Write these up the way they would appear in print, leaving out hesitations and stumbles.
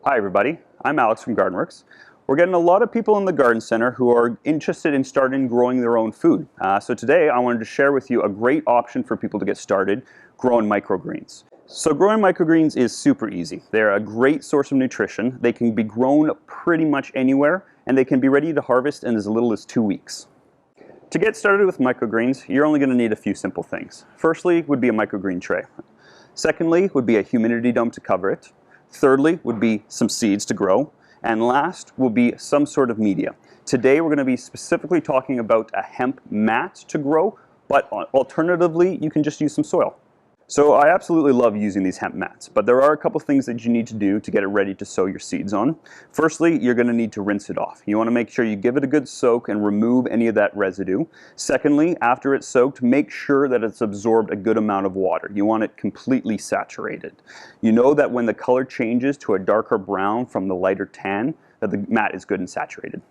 Hi everybody, I'm Alex from GARDENWORKS. We're getting a lot of people in the garden center who are interested in starting growing their own food. So today I wanted to share with you a great option for people to get started growing microgreens. So growing microgreens is super easy. They're a great source of nutrition. They can be grown pretty much anywhere and they can be ready to harvest in as little as 2 weeks. To get started with microgreens, you're only going to need a few simple things. Firstly would be a microgreen tray. Secondly would be a humidity dome to cover it. Thirdly would be some seeds to grow. And last will be some sort of media. Today we're going to be specifically talking about a hemp mat to grow, but alternatively you can just use some soil. So I absolutely love using these hemp mats, but there are a couple things that you need to do to get it ready to sow your seeds on. Firstly, you're going to need to rinse it off. You want to make sure you give it a good soak and remove any of that residue. Secondly, after it's soaked, make sure that it's absorbed a good amount of water. You want it completely saturated. You know that when the color changes to a darker brown from the lighter tan, that the mat is good and saturated.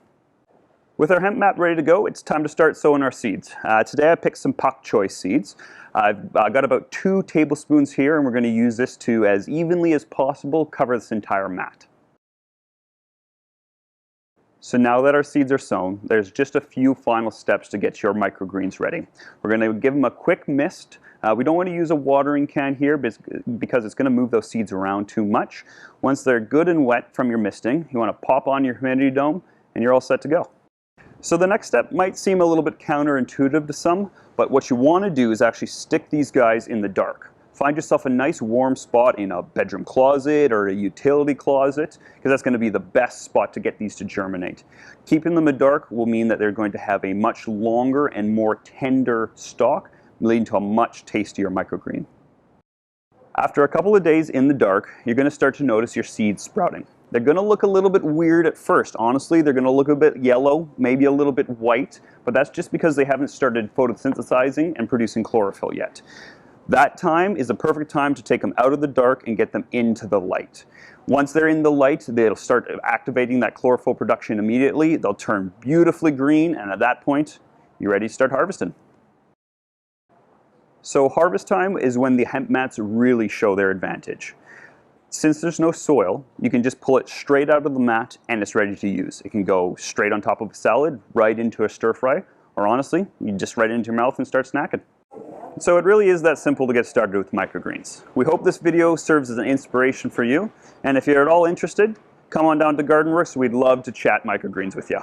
With our hemp mat ready to go, it's time to start sowing our seeds. Today I picked some pak choi seeds. I've got about 2 tablespoons here, and we're going to use this to, as evenly as possible, cover this entire mat. So now that our seeds are sown, there's just a few final steps to get your microgreens ready. We're going to give them a quick mist. We don't want to use a watering can here because it's going to move those seeds around too much. Once they're good and wet from your misting, you want to pop on your humidity dome, and you're all set to go. So the next step might seem a little bit counterintuitive to some, but what you want to do is actually stick these guys in the dark. Find yourself a nice warm spot in a bedroom closet or a utility closet, because that's going to be the best spot to get these to germinate. Keeping them in the dark will mean that they're going to have a much longer and more tender stalk, leading to a much tastier microgreen. After a couple of days in the dark, you're going to start to notice your seeds sprouting. They're going to look a little bit weird at first. Honestly, they're going to look a bit yellow, maybe a little bit white, but that's just because they haven't started photosynthesizing and producing chlorophyll yet. That time is the perfect time to take them out of the dark and get them into the light. Once they're in the light, they'll start activating that chlorophyll production immediately. They'll turn beautifully green, and at that point, you're ready to start harvesting. So harvest time is when the hemp mats really show their advantage. Since there's no soil, you can just pull it straight out of the mat and it's ready to use. It can go straight on top of a salad, right into a stir fry, or honestly, you just right into your mouth and start snacking. So it really is that simple to get started with microgreens. We hope this video serves as an inspiration for you, and if you're at all interested, come on down to GARDENWORKS. We'd love to chat microgreens with you.